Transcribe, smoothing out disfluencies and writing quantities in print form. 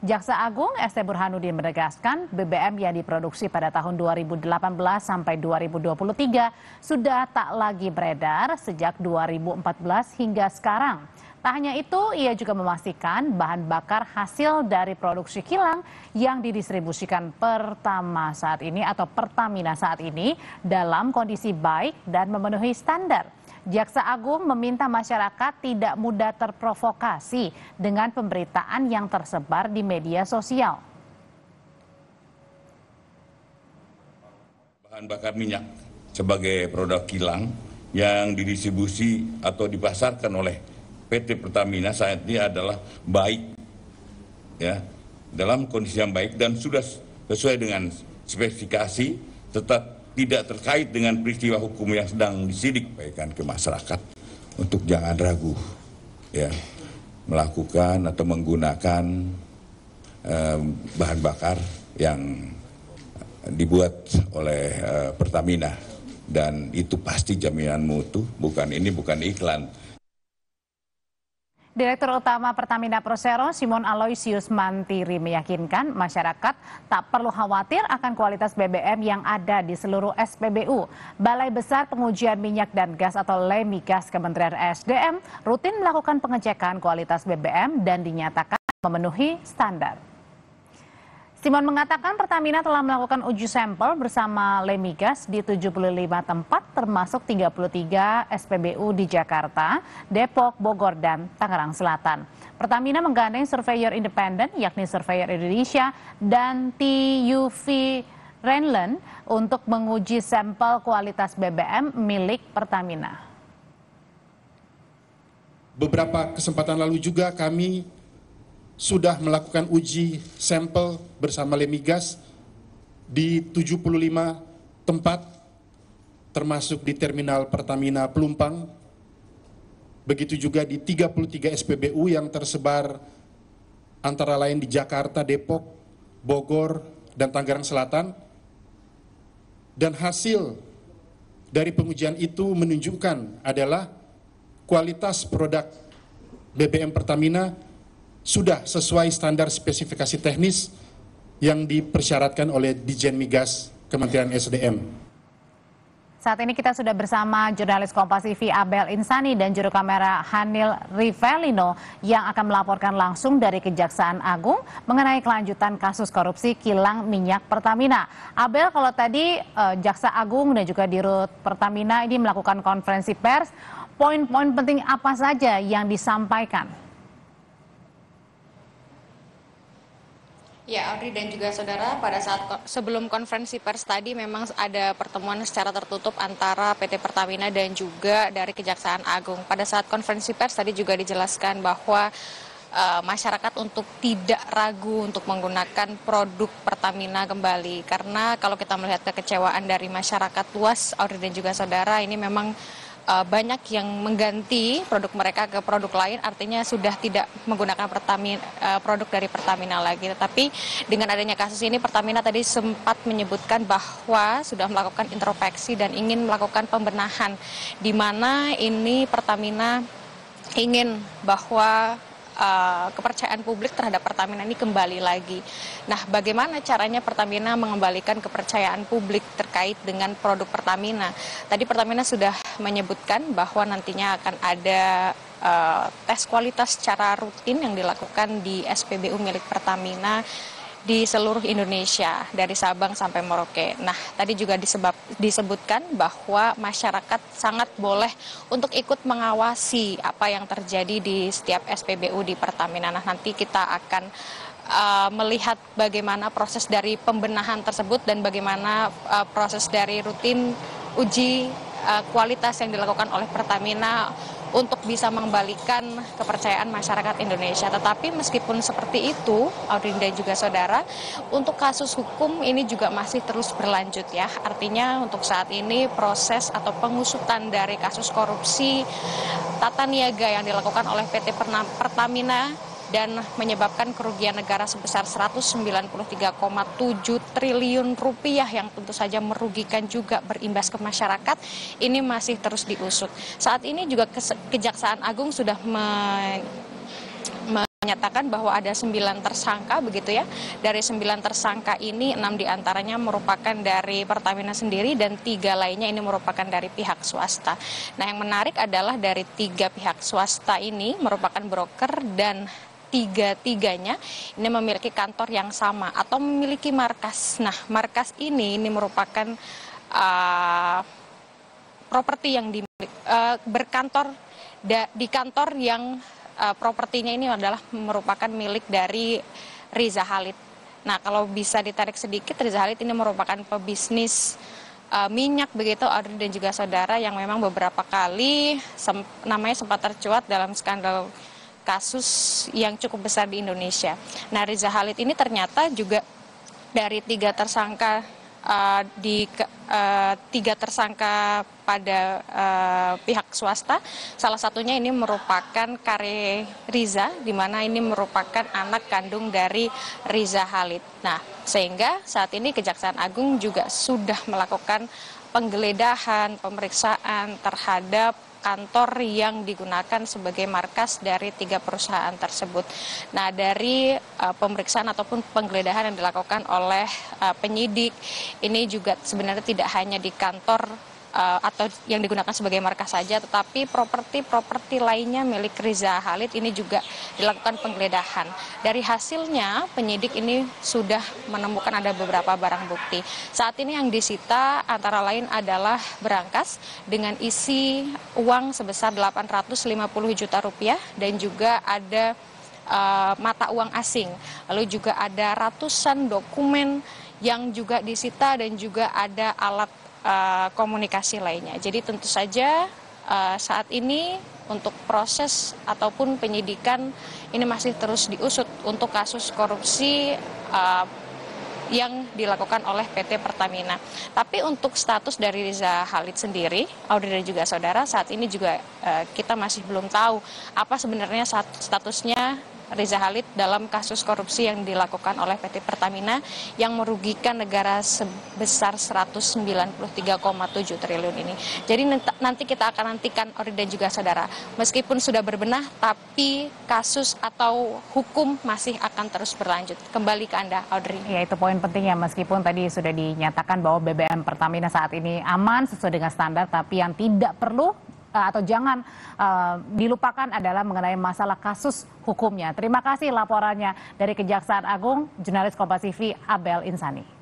Jaksa Agung ST Burhanuddin menegaskan BBM yang diproduksi pada tahun 2018 sampai 2023 sudah tak lagi beredar sejak 2014 hingga sekarang. Tak hanya itu, ia juga memastikan bahan bakar hasil dari produksi kilang yang didistribusikan Pertama saat ini atau Pertamina saat ini dalam kondisi baik dan memenuhi standar. Jaksa Agung meminta masyarakat tidak mudah terprovokasi dengan pemberitaan yang tersebar di media sosial. Bahan bakar minyak sebagai produk kilang yang didistribusi atau dipasarkan oleh PT Pertamina saat ini adalah baik, ya, dalam kondisi yang baik dan sudah sesuai dengan spesifikasi, tetap tidak terkait dengan peristiwa hukum yang sedang disidik. Sampaikan ke masyarakat untuk jangan ragu, ya, melakukan atau menggunakan bahan bakar yang dibuat oleh Pertamina, dan itu pasti jaminan mutu. Bukan iklan. Direktur Utama Pertamina Persero, Simon Aloysius Mantiri meyakinkan masyarakat tak perlu khawatir akan kualitas BBM yang ada di seluruh SPBU. Balai Besar Pengujian Minyak dan Gas atau LEMIGAS Kementerian ESDM rutin melakukan pengecekan kualitas BBM dan dinyatakan memenuhi standar. Simon mengatakan Pertamina telah melakukan uji sampel bersama LEMIGAS di 75 tempat termasuk 33 SPBU di Jakarta, Depok, Bogor, dan Tangerang Selatan. Pertamina menggandeng surveyor independen yakni Surveyor Indonesia dan TUV Rheinland untuk menguji sampel kualitas BBM milik Pertamina. Beberapa kesempatan lalu juga kami sudah melakukan uji sampel bersama LEMIGAS di 75 tempat, termasuk di Terminal Pertamina Pelumpang, begitu juga di 33 SPBU yang tersebar antara lain di Jakarta, Depok, Bogor, dan Tangerang Selatan. Dan hasil dari pengujian itu menunjukkan adalah kualitas produk BBM Pertamina sudah sesuai standar spesifikasi teknis yang dipersyaratkan oleh Dijen Migas Kementerian SDM. Saat ini kita sudah bersama jurnalis Kompas TV Abel Insani dan juru kamera Hanil Rivelino yang akan melaporkan langsung dari Kejaksaan Agung mengenai kelanjutan kasus korupsi kilang minyak Pertamina. Abel, kalau tadi Jaksa Agung dan juga Dirut Pertamina ini melakukan konferensi pers, poin-poin penting apa saja yang disampaikan? Ya, Audrey dan juga saudara, pada saat sebelum konferensi pers tadi memang ada pertemuan secara tertutup antara PT Pertamina dan juga dari Kejaksaan Agung. Pada saat konferensi pers tadi juga dijelaskan bahwa masyarakat untuk tidak ragu untuk menggunakan produk Pertamina kembali. Karena kalau kita melihat kekecewaan dari masyarakat luas, Audrey dan juga saudara, ini memang banyak yang mengganti produk mereka ke produk lain, artinya sudah tidak menggunakan produk dari Pertamina lagi. Tetapi dengan adanya kasus ini, Pertamina tadi sempat menyebutkan bahwa sudah melakukan introspeksi dan ingin melakukan pembenahan, di mana ini Pertamina ingin bahwa kepercayaan publik terhadap Pertamina ini kembali lagi. Nah, bagaimana caranya Pertamina mengembalikan kepercayaan publik terkait dengan produk Pertamina? Tadi Pertamina sudah menyebutkan bahwa nantinya akan ada tes kualitas secara rutin yang dilakukan di SPBU milik Pertamina di seluruh Indonesia, dari Sabang sampai Merauke. Nah, tadi juga disebutkan bahwa masyarakat sangat boleh untuk ikut mengawasi apa yang terjadi di setiap SPBU di Pertamina. Nah, nanti kita akan melihat bagaimana proses dari pembenahan tersebut dan bagaimana proses dari rutin uji kualitas yang dilakukan oleh Pertamina untuk bisa mengembalikan kepercayaan masyarakat Indonesia. Tetapi meskipun seperti itu, Audrey dan juga saudara, untuk kasus hukum ini juga masih terus berlanjut ya. Artinya untuk saat ini proses atau pengusutan dari kasus korupsi tata niaga yang dilakukan oleh PT Pertamina dan menyebabkan kerugian negara sebesar 193,7 triliun rupiah yang tentu saja merugikan juga berimbas ke masyarakat, ini masih terus diusut. Saat ini juga Kejaksaan Agung sudah menyatakan bahwa ada 9 tersangka begitu ya. Dari 9 tersangka ini 6 diantaranya merupakan dari Pertamina sendiri dan 3 lainnya ini merupakan dari pihak swasta. Nah, yang menarik adalah dari 3 pihak swasta ini merupakan broker dan tiga-tiganya ini memiliki kantor yang sama atau memiliki markas. Nah, markas ini merupakan properti yang berkantor di kantor yang propertinya ini adalah merupakan milik dari Riza Khalid. Nah, kalau bisa ditarik sedikit, Riza Khalid ini merupakan pebisnis minyak begitu, Audrey dan juga saudara, yang memang beberapa kali namanya sempat tercuat dalam skandal kasus yang cukup besar di Indonesia. Nah, Riza Khalid ini ternyata juga dari 3 tersangka tiga tersangka pada pihak swasta, salah satunya ini merupakan Kare Riza, di mana ini merupakan anak kandung dari Riza Khalid. Nah, sehingga saat ini Kejaksaan Agung juga sudah melakukan penggeledahan, pemeriksaan terhadap kantor yang digunakan sebagai markas dari 3 perusahaan tersebut. Nah, dari pemeriksaan ataupun penggeledahan yang dilakukan oleh penyidik, ini juga sebenarnya tidak hanya di kantor atau yang digunakan sebagai markas saja, tetapi properti-properti lainnya milik Riza Khalid ini juga dilakukan penggeledahan. Dari hasilnya, penyidik ini sudah menemukan ada beberapa barang bukti. Saat ini yang disita antara lain adalah berangkas dengan isi uang sebesar 850 juta rupiah dan juga ada mata uang asing. Lalu juga ada ratusan dokumen yang juga disita dan juga ada alat komunikasi lainnya. Jadi tentu saja saat ini untuk proses ataupun penyidikan ini masih terus diusut untuk kasus korupsi yang dilakukan oleh PT Pertamina. Tapi untuk status dari Riza Khalid sendiri, Audrey dan juga saudara, saat ini juga kita masih belum tahu apa sebenarnya statusnya Riza Khalid dalam kasus korupsi yang dilakukan oleh PT Pertamina yang merugikan negara sebesar 193,7 triliun ini. Jadi nanti kita akan nantikan, Audrey dan juga saudara, meskipun sudah berbenah, tapi kasus atau hukum masih akan terus berlanjut. Kembali ke Anda, Audrey. Ya, itu poin pentingnya, meskipun tadi sudah dinyatakan bahwa BBM Pertamina saat ini aman sesuai dengan standar, tapi yang tidak perlu atau jangan dilupakan adalah mengenai masalah kasus hukumnya. Terima kasih laporannya dari Kejaksaan Agung, jurnalis Kompas TV Abel Insani.